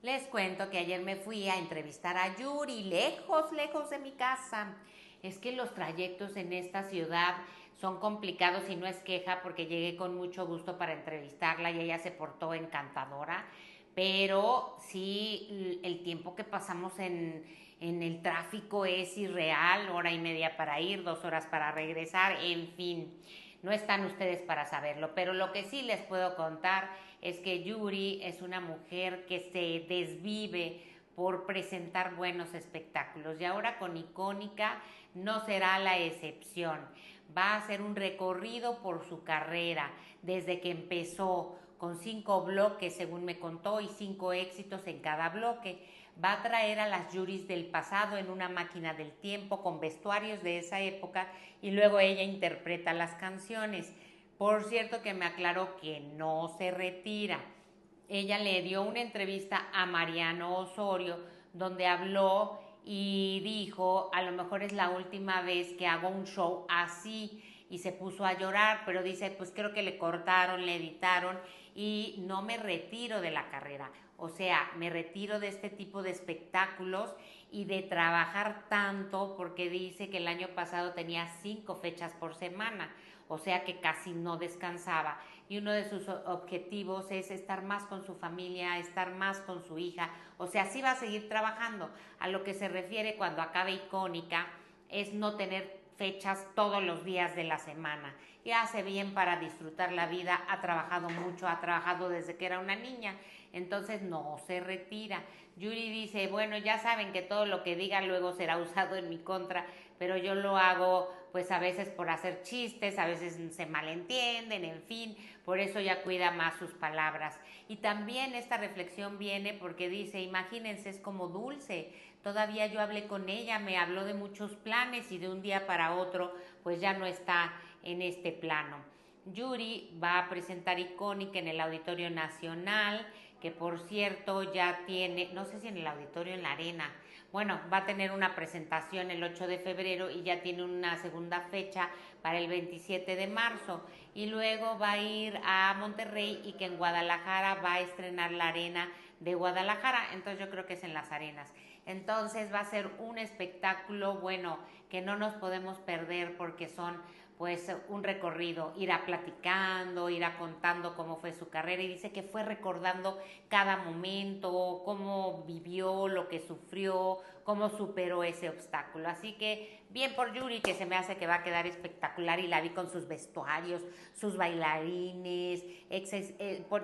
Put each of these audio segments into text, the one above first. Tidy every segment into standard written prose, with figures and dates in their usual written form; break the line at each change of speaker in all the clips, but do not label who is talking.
Les cuento que ayer me fui a entrevistar a Yuri, lejos, lejos de mi casa. Es que los trayectos en esta ciudad son complicados y no es queja porque llegué con mucho gusto para entrevistarla y ella se portó encantadora, pero sí el tiempo que pasamos en el tráfico es irreal, hora y media para ir, 2 horas para regresar, en fin. No están ustedes para saberlo, pero lo que sí les puedo contar es que Yuri es una mujer que se desvive por presentar buenos espectáculos y ahora con Icónica no será la excepción. Va a hacer un recorrido por su carrera desde que empezó con 5 bloques según me contó y 5 éxitos en cada bloque. Va a traer a las Yuris del pasado en una máquina del tiempo con vestuarios de esa época y luego ella interpreta las canciones. Por cierto que me aclaró que no se retira. Ella le dio una entrevista a Mariano Osorio donde habló y dijo, a lo mejor es la última vez que hago un show así, y se puso a llorar, pero dice, pues creo que le cortaron, le editaron y no me retiro de la carrera. O sea, me retiro de este tipo de espectáculos y de trabajar tanto porque dice que el año pasado tenía 5 fechas por semana, o sea que casi no descansaba. Y uno de sus objetivos es estar más con su familia, estar más con su hija. O sea, sí va a seguir trabajando. A lo que se refiere cuando acabe Icónica es no tener fechas todos los días de la semana. Y hace bien para disfrutar la vida, ha trabajado mucho, ha trabajado desde que era una niña, entonces no se retira. Yuri dice, bueno, ya saben que todo lo que diga luego será usado en mi contra, pero yo lo hago pues a veces por hacer chistes, a veces se malentienden, en fin, por eso ya cuida más sus palabras. Y también esta reflexión viene porque dice, imagínense, es como Dulce, todavía yo hablé con ella, me habló de muchos planes y de un día para otro pues ya no está en este plano. Yuri va a presentar Icónica en el Auditorio Nacional, que por cierto ya tiene, no sé si en el auditorio en la arena, bueno, va a tener una presentación el 8 de febrero y ya tiene una segunda fecha para el 27 de marzo. Y luego va a ir a Monterrey y que en Guadalajara va a estrenar la arena de Guadalajara. Entonces yo creo que es en las arenas. Entonces va a ser un espectáculo, bueno, que no nos podemos perder porque son pues un recorrido, irá platicando, irá contando cómo fue su carrera y dice que fue recordando cada momento, cómo vivió, lo que sufrió, cómo superó ese obstáculo. Así que bien por Yuri, que se me hace que va a quedar espectacular y la vi con sus vestuarios, sus bailarines,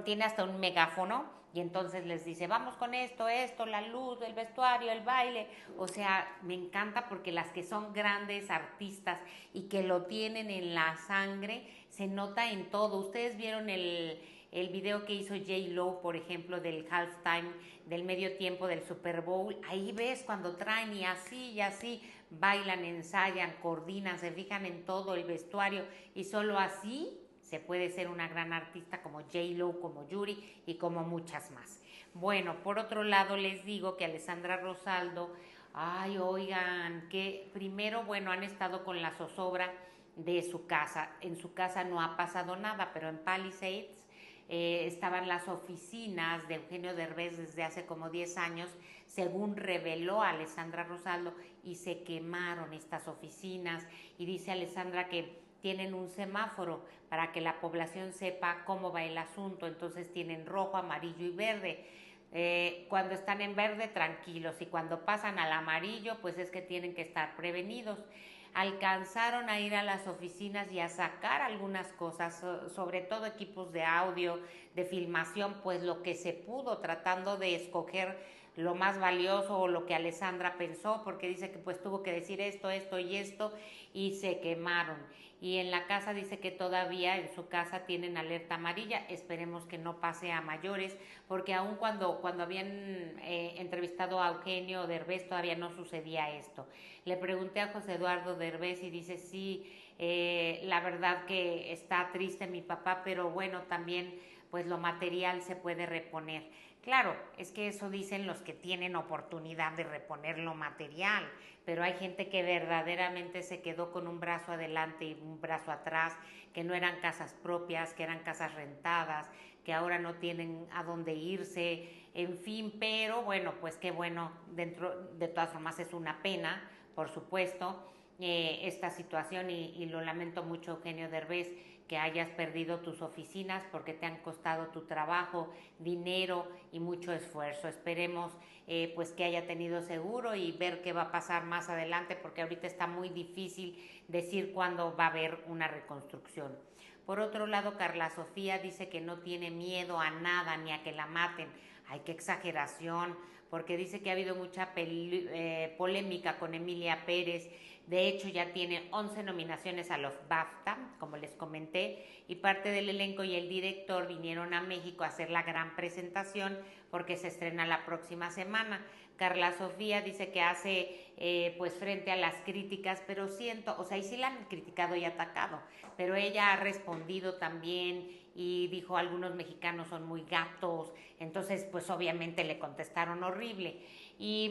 tiene hasta un megáfono y entonces les dice, vamos con esto, la luz, el vestuario, el baile. O sea, me encanta porque las que son grandes artistas y que lo tienen en la sangre, se nota en todo. Ustedes vieron el video que hizo J-Lo, por ejemplo, del halftime, del medio tiempo del Super Bowl. Ahí ves cuando traen y así, bailan, ensayan, coordinan, se fijan en todo el vestuario y solo así se puede ser una gran artista como J-Lo, como Yuri y como muchas más. Bueno, por otro lado les digo que Alessandra Rosaldo, ay, oigan, que primero, bueno, han estado con la zozobra de su casa. En su casa no ha pasado nada, pero en Palisades estaban las oficinas de Eugenio Derbez desde hace como 10 años, según reveló Alessandra Rosaldo, y se quemaron estas oficinas. Y dice Alessandra que tienen un semáforo para que la población sepa cómo va el asunto, entonces tienen rojo, amarillo y verde. Cuando están en verde, tranquilos, y cuando pasan al amarillo, pues es que tienen que estar prevenidos. Alcanzaron a ir a las oficinas y a sacar algunas cosas, sobre todo equipos de audio, de filmación, pues lo que se pudo, tratando de escoger lo más valioso o lo que Alessandra pensó, porque dice que pues tuvo que decir esto y esto, y se quemaron. Y en la casa dice que todavía en su casa tienen alerta amarilla, esperemos que no pase a mayores, porque aun cuando habían entrevistado a Eugenio Derbez todavía no sucedía esto. Le pregunté a José Eduardo Derbez y dice, sí, la verdad que está triste mi papá, pero bueno, también pues lo material se puede reponer. Claro, es que eso dicen los que tienen oportunidad de reponer lo material, pero hay gente que verdaderamente se quedó con un brazo adelante y un brazo atrás, que no eran casas propias, que eran casas rentadas, que ahora no tienen a dónde irse. en fin, pero bueno, pues qué bueno, dentro de todas formas es una pena, por supuesto, esta situación y lo lamento mucho, Eugenio Derbez, que hayas perdido tus oficinas porque te han costado tu trabajo, dinero y mucho esfuerzo. Esperemos pues que haya tenido seguro y ver qué va a pasar más adelante, porque ahorita está muy difícil decir cuándo va a haber una reconstrucción. Por otro lado, Carla Sofía dice que no tiene miedo a nada ni a que la maten. Ay, qué exageración, porque dice que ha habido mucha polémica con Emilia Pérez. De hecho, ya tiene 11 nominaciones a los BAFTA, como les comenté, y parte del elenco y el director vinieron a México a hacer la gran presentación porque se estrena la próxima semana. Carla Sofía dice que hace pues frente a las críticas, pero siento, o sea, y sí la han criticado y atacado, pero ella ha respondido también y dijo algunos mexicanos son muy gatos, entonces pues obviamente le contestaron horrible. Y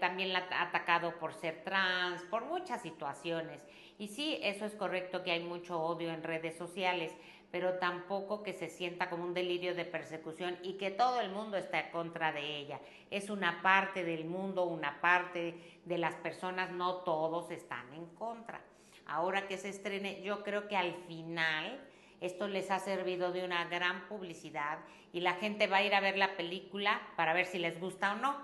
también la ha atacado por ser trans, por muchas situaciones. Y sí, eso es correcto que hay mucho odio en redes sociales, pero tampoco que se sienta como un delirio de persecución y que todo el mundo está en contra de ella. Es una parte del mundo, una parte de las personas, no todos están en contra. Ahora que se estrene, yo creo que al final esto les ha servido de una gran publicidad y la gente va a ir a ver la película para ver si les gusta o no.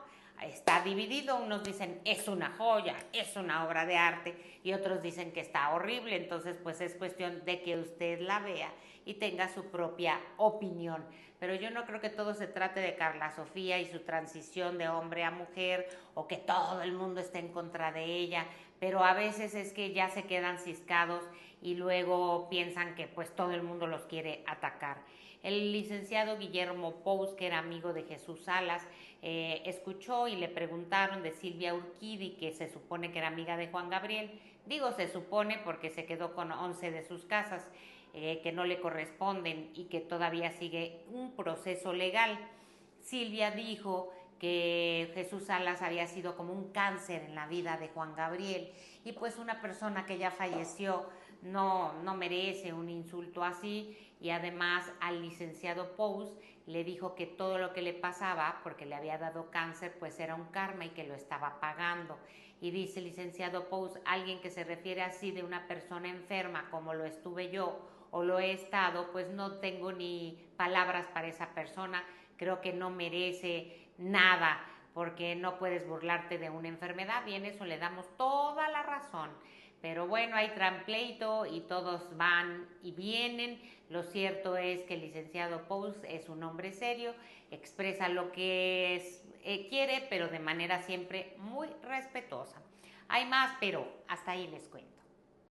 Está dividido, unos dicen es una joya, es una obra de arte y otros dicen que está horrible, entonces pues es cuestión de que usted la vea y tenga su propia opinión. Pero yo no creo que todo se trate de Carla Sofía y su transición de hombre a mujer o que todo el mundo esté en contra de ella, pero a veces es que ya se quedan ciscados y luego piensan que pues todo el mundo los quiere atacar. El licenciado Guillermo Pous, que era amigo de Jesús Salas, escuchó y le preguntaron de Silvia Urquidi, que se supone que era amiga de Juan Gabriel. Digo se supone porque se quedó con 11 de sus casas que no le corresponden y que todavía sigue un proceso legal. Silvia dijo que Jesús Salas había sido como un cáncer en la vida de Juan Gabriel y pues una persona que ya falleció no merece un insulto así y además al licenciado Pous le dijo que todo lo que le pasaba porque le había dado cáncer pues era un karma y que lo estaba pagando. Y dice el licenciado Pous, alguien que se refiere así de una persona enferma como lo estuve yo o lo he estado, pues no tengo ni palabras para esa persona, creo que no merece nada porque no puedes burlarte de una enfermedad y en eso le damos toda la razón. Pero bueno, hay trampleito y todos van y vienen. Lo cierto es que el licenciado Pous es un hombre serio, expresa lo que quiere, pero de manera siempre muy respetuosa. Hay más, pero hasta ahí les cuento.